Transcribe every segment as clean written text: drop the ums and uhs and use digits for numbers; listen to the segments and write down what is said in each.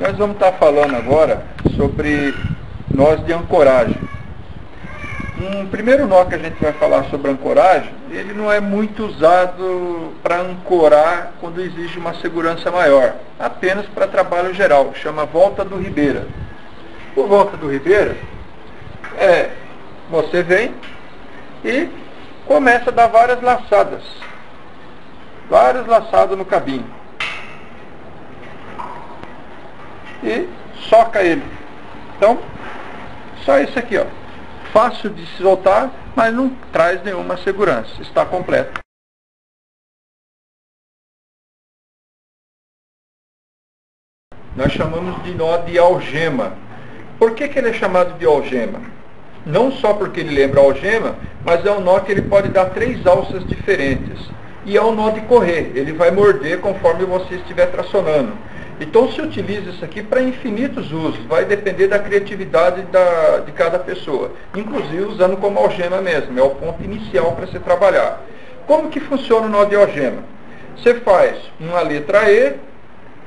Nós vamos estar falando agora sobre nós de ancoragem. Um primeiro nó que a gente vai falar sobre ancoragem, ele não é muito usado para ancorar quando exige uma segurança maior, apenas para trabalho geral, chama volta do ribeira. O volta do ribeira você vem e começa a dar várias laçadas no cabinho. E soca ele. Então, só isso aqui, ó. Fácil de se soltar, mas não traz nenhuma segurança. Está completo. Nós chamamos de nó de algema. Por que ele é chamado de algema? Não só porque ele lembra algema, mas é um nó que ele pode dar 3 alças diferentes. E é um nó de correr. Ele vai morder conforme você estiver tracionando. Então se utiliza isso aqui para infinitos usos, vai depender da criatividade de cada pessoa, inclusive usando como algema mesmo, é o ponto inicial para você trabalhar. Como que funciona o nó de algema? Você faz uma letra E,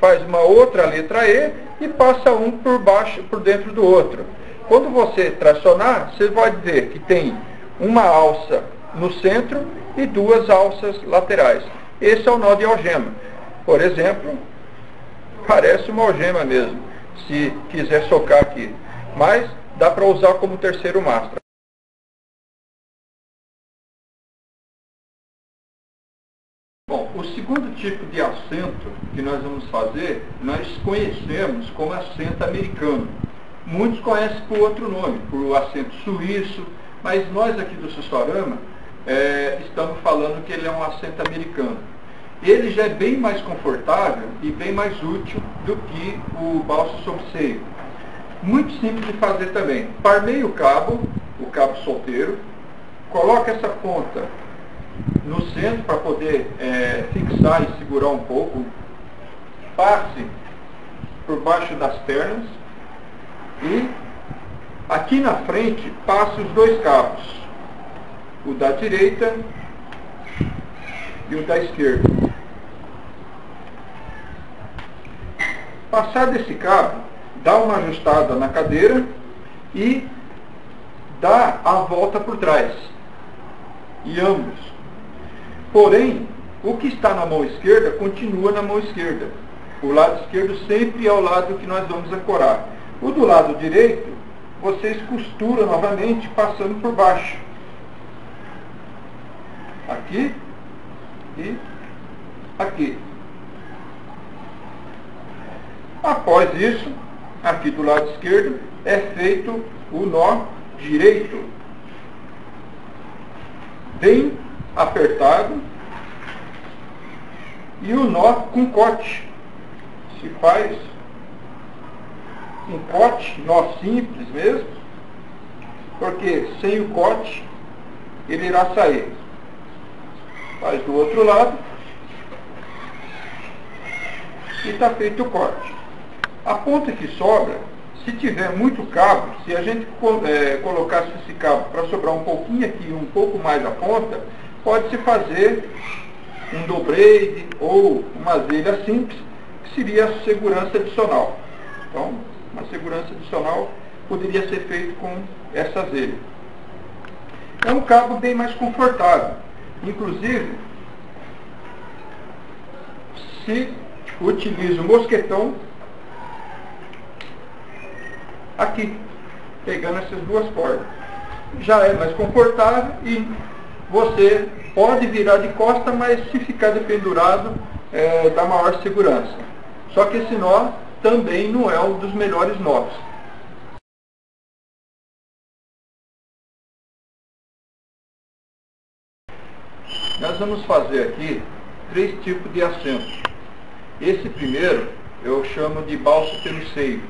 faz uma outra letra E e passa um por baixo, por dentro do outro. Quando você tracionar, você vai ver que tem uma alça no centro e 2 alças laterais. Esse é o nó de algema. Por exemplo, parece uma algema mesmo, se quiser socar aqui. Mas dá para usar como terceiro mastro. Bom, o segundo tipo de assento que nós vamos fazer, nós conhecemos como assento americano. Muitos conhecem por outro nome, por assento suíço, mas nós aqui do Sussorama estamos falando que ele é um assento americano. Ele já é bem mais confortável e bem mais útil do que o balso sobre seio. Muito simples de fazer também. Parmeie o cabo solteiro, coloque essa ponta no centro para poder fixar e segurar um pouco. Passe por baixo das pernas e aqui na frente passe os 2 cabos, o da direita e o da esquerda. Passar desse cabo, dá uma ajustada na cadeira e dá a volta por trás. E ambos. Porém, o que está na mão esquerda continua na mão esquerda. O lado esquerdo sempre é o lado que nós vamos ancorar. O do lado direito, vocês costuram novamente passando por baixo. Aqui e aqui. Após isso, aqui do lado esquerdo, é feito o nó direito. Bem apertado. E o nó com corte. Se faz um corte, nó simples mesmo, porque sem o corte, ele irá sair. Faz do outro lado e está feito o corte. A ponta que sobra, se tiver muito cabo, se a gente colocasse esse cabo para sobrar um pouquinho aqui e um pouco mais a ponta, pode-se fazer um dobrade ou uma zelha simples, que seria a segurança adicional. Então, uma segurança adicional poderia ser feita com essa zelha. É um cabo bem mais confortável. Inclusive, se utiliza o mosquetão aqui, pegando essas 2 cordas. Já é mais confortável e você pode virar de costa, mas se ficar dependurado, dá maior segurança. Só que esse nó também não é um dos melhores nós. Nós vamos fazer aqui 3 tipos de assento. Esse primeiro eu chamo de balso pelo seio.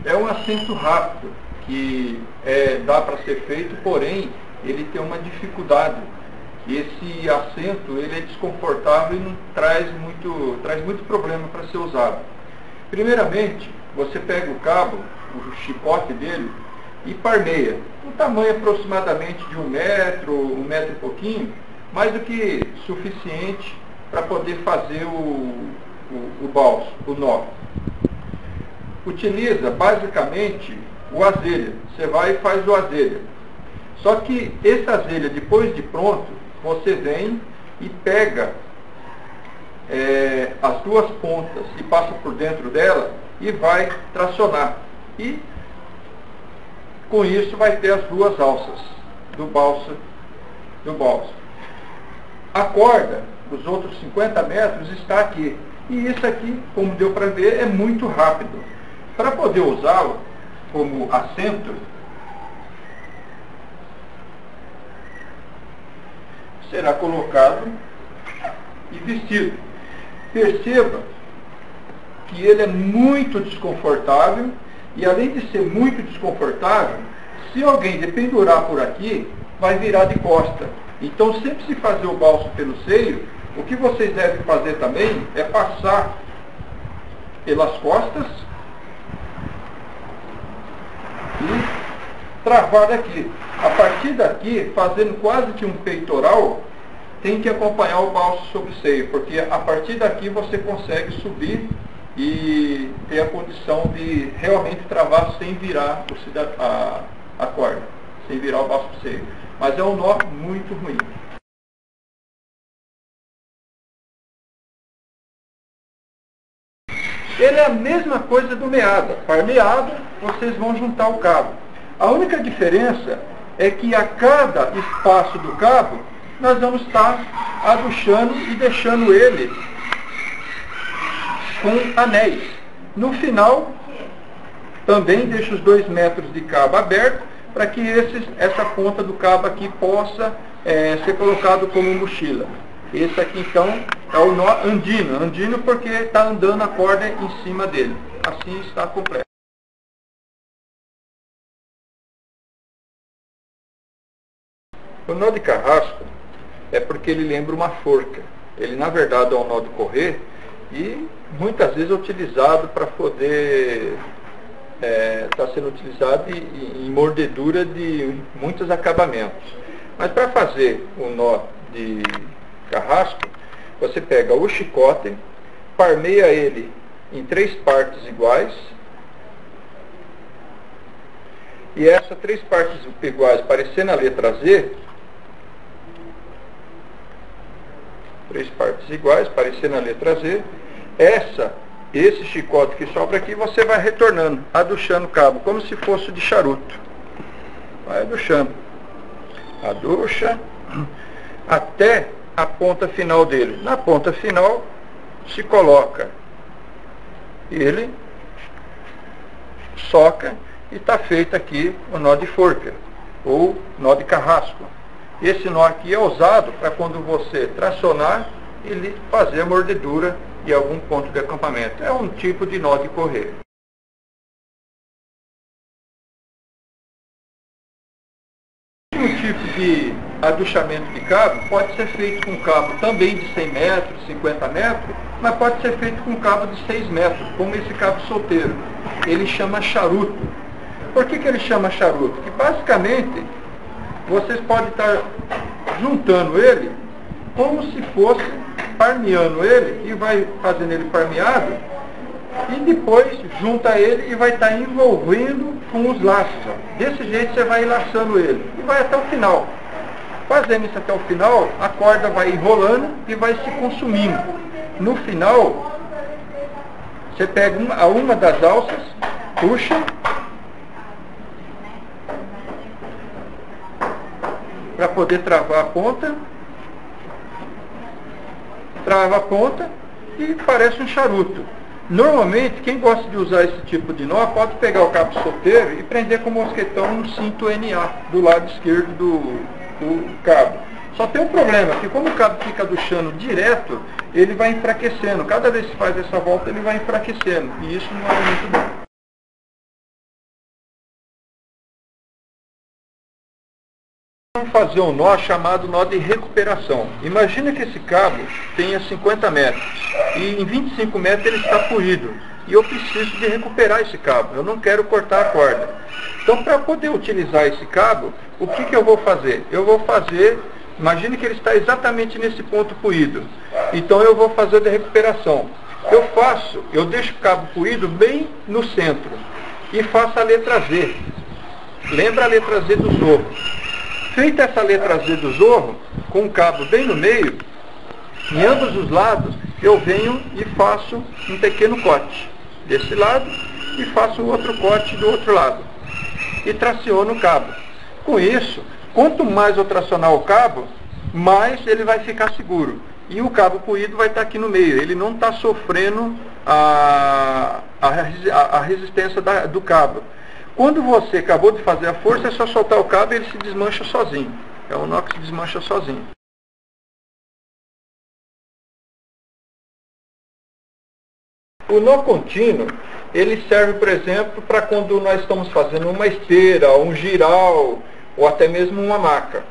É um assento rápido, que dá para ser feito, porém ele tem uma dificuldade. Esse assento ele é desconfortável e não traz muito problema para ser usado. Primeiramente, você pega o cabo, o chicote dele, e parmeia. Um tamanho aproximadamente de 1 metro, 1 metro e pouquinho, mais do que suficiente para poder fazer o balso, o nó. utiliza basicamente o azelha. Você vai e faz o azelha. Só que esse azelha, depois de pronto, você vem e pega as duas pontas e passa por dentro dela e vai tracionar. E com isso vai ter as duas alças do balsa. A corda dos outros 50 metros está aqui. E isso aqui, como deu para ver, é muito rápido. Para poder usá-lo como assento, será colocado e vestido. Perceba que ele é muito desconfortável e, além de ser muito desconfortável, se alguém dependurar por aqui, vai virar de costa. Então, sempre se fazer o balso pelo seio, o que vocês devem fazer também é passar pelas costas e travar daqui. A partir daqui, fazendo quase que um peitoral, tem que acompanhar o balso sobre o seio, porque a partir daqui você consegue subir e ter a condição de realmente travar sem virar a corda, sem virar o balso para o seio. Mas é um nó muito ruim. Ele é a mesma coisa do meada. Para meada, vocês vão juntar o cabo. A única diferença é que a cada espaço do cabo, nós vamos estar aduchando e deixando ele com anéis. No final, também deixo os 2 metros de cabo aberto, para que essa ponta do cabo aqui possa ser colocado como mochila. Esse aqui, então, é o nó andino. Andino porque está andando a corda em cima dele. Assim está completo. O nó de carrasco é porque ele lembra uma forca. Ele, na verdade, é um nó de correr e muitas vezes é utilizado para poder... está sendo utilizado em mordedura de muitos acabamentos. Mas para fazer o nó de carrasco, você pega o chicote, parmeia ele em 3 partes iguais, e essas 3 partes iguais, parecendo a letra Z, 3 partes iguais, parecendo a letra Z, esse chicote que sobra aqui, você vai retornando, aduchando o cabo, como se fosse de charuto. Vai aduchando. Aducha até a ponta final dele. Na ponta final, se coloca ele, soca, e está feito aqui o nó de forca, ou nó de carrasco. Esse nó aqui é usado para quando você tracionar, ele fazer a mordedura em algum ponto de acampamento. É um tipo de nó de correr. Um tipo de aduchamento de cabo pode ser feito com cabo também de 100 metros, 50 metros, mas pode ser feito com cabo de 6 metros, como esse cabo solteiro. Ele chama charuto. Por que ele chama charuto? Porque basicamente vocês podem estar juntando ele como se fosse parmeando ele, e vai fazendo ele parmeado, e depois junta ele e vai estar envolvendo com os laços. Ó. Desse jeito você vai laçando ele e vai até o final. Fazendo isso até o final, a corda vai enrolando e vai se consumindo. No final, você pega uma das alças, puxa, para poder travar a ponta, trava a ponta e parece um charuto. Normalmente, quem gosta de usar esse tipo de nó, pode pegar o cabo solteiro e prender com o mosquetão no cinto NA, do lado esquerdo do cabo. Só tem um problema, que como o cabo fica duchando direto, ele vai enfraquecendo. Cada vez que faz essa volta, ele vai enfraquecendo. E isso não é muito bom. Vamos fazer um nó chamado nó de recuperação. Imagina que esse cabo tenha 50 metros e em 25 metros ele está puído. E eu preciso de recuperar esse cabo. Eu não quero cortar a corda. Então, para poder utilizar esse cabo, o que eu vou fazer? Eu vou fazer... Imagine que ele está exatamente nesse ponto puído. Então eu vou fazer de recuperação. Eu deixo o cabo coído bem no centro e faço a letra Z. Lembra a letra Z do zorro? Feita essa letra Z do zorro, com o cabo bem no meio, em ambos os lados, eu venho e faço um pequeno corte desse lado e faço outro corte do outro lado. E traciono o cabo. Com isso, quanto mais eu tracionar o cabo, mais ele vai ficar seguro. E o cabo coído vai estar aqui no meio. Ele não está sofrendo a resistência do cabo. Quando você acabou de fazer a força, é só soltar o cabo e ele se desmancha sozinho. É um nó que se desmancha sozinho. O nó contínuo, ele serve, por exemplo, para quando nós estamos fazendo uma esteira, um giral, ou até mesmo uma maca.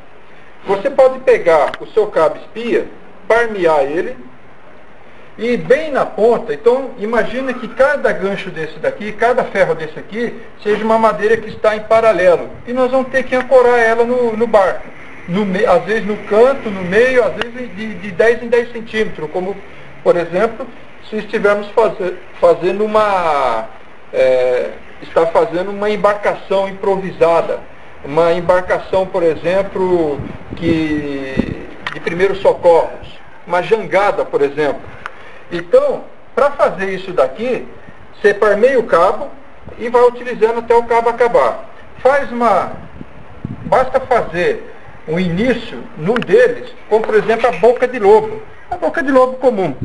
Você pode pegar o seu cabo espia, parmear ele, e bem na ponta, então imagina que cada gancho desse daqui, cada ferro desse aqui, seja uma madeira que está em paralelo. E nós vamos ter que ancorar ela no barco. Às vezes no canto, no meio, às vezes de 10 em 10 centímetros, como, por exemplo, se estivermos fazendo uma embarcação improvisada. Uma embarcação, por exemplo, de primeiros socorros. Uma jangada, por exemplo. Então, para fazer isso daqui, você parmeia o cabo e vai utilizando até o cabo acabar. Basta fazer um início num deles, como por exemplo a boca de lobo. A boca de lobo comum.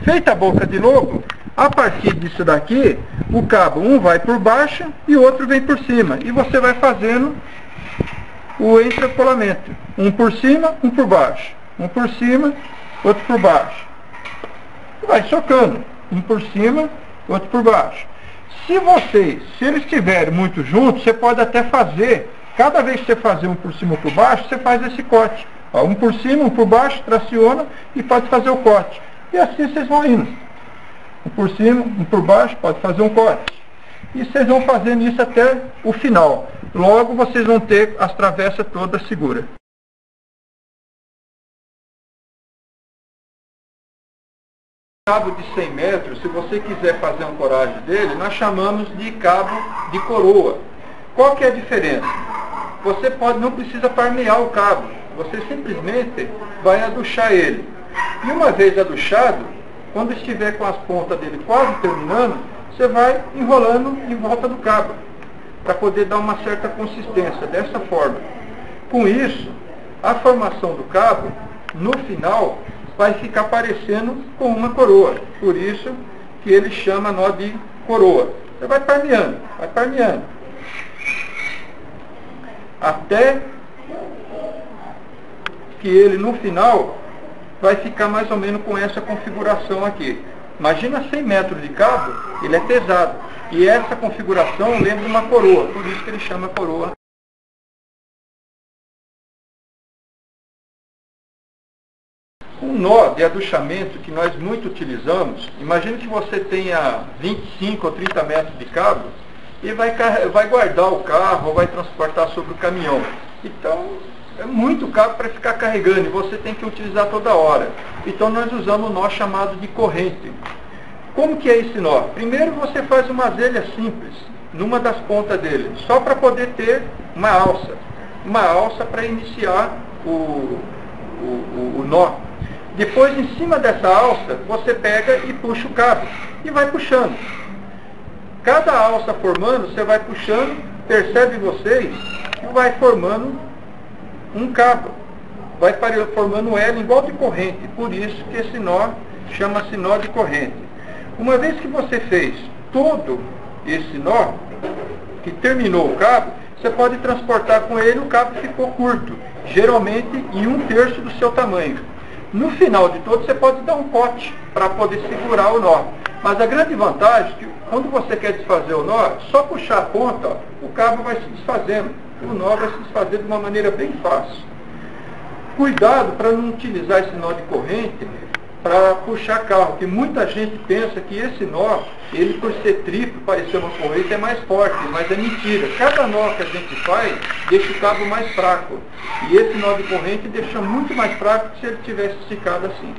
Feita a boca de lobo, a partir disso daqui, o cabo um vai por baixo e o outro vem por cima. E você vai fazendo o entrecolamento. Um por cima, um por baixo. Um por cima, outro por baixo. Vai socando. Um por cima, outro por baixo. Se eles estiverem muito juntos, você pode até fazer, cada vez que você fazer um por cima ou por baixo, você faz esse corte. Ó, um por cima, um por baixo, traciona e pode fazer o corte. E assim vocês vão indo. Um por cima, um por baixo, pode fazer um corte. E vocês vão fazendo isso até o final. Logo vocês vão ter as travessas todas seguras. Cabo de 100 metros, se você quiser fazer a ancoragem dele, nós chamamos de cabo de coroa. Qual que é a diferença? Você não precisa parmear o cabo. Você simplesmente vai aduchar ele. E uma vez aduchado, quando estiver com as pontas dele quase terminando, você vai enrolando em volta do cabo, para poder dar uma certa consistência, dessa forma. Com isso, a formação do cabo, no final, vai ficar parecendo com uma coroa. Por isso que ele chama nó de coroa. Você vai parmeando, até que ele, no final, vai ficar mais ou menos com essa configuração aqui. Imagina 100 metros de cabo, ele é pesado. E essa configuração lembra uma coroa, por isso que ele chama coroa. Um nó de aduchamento que nós muito utilizamos, imagine que você tenha 25 ou 30 metros de cabo e vai guardar o carro ou vai transportar sobre o caminhão. Então, é muito cabo para ficar carregando e você tem que utilizar toda hora. Então nós usamos o nó chamado de corrente. Como que é esse nó? Primeiro você faz uma azelha simples, numa das pontas dele, só para poder ter uma alça. Uma alça para iniciar o nó. Depois, em cima dessa alça, você pega e puxa o cabo e vai puxando. Cada alça formando, você vai puxando, percebe vocês, que vai formando um cabo. Vai formando um L igual de corrente. Por isso que esse nó chama-se nó de corrente. Uma vez que você fez todo esse nó, que terminou o cabo, você pode transportar com ele, o cabo ficou curto, geralmente em 1/3 do seu tamanho. No final de todo, você pode dar um pote para poder segurar o nó. Mas a grande vantagem é que quando você quer desfazer o nó, só puxar a ponta, ó, o cabo vai se desfazendo. O nó vai se desfazer de uma maneira bem fácil. Cuidado para não utilizar esse nó de corrente para puxar carro, porque muita gente pensa que esse nó, ele por ser triplo, parecer uma corrente, é mais forte, mas é mentira. Cada nó que a gente faz, deixa o cabo mais fraco. E esse nó de corrente deixa muito mais fraco se ele tivesse esticado assim.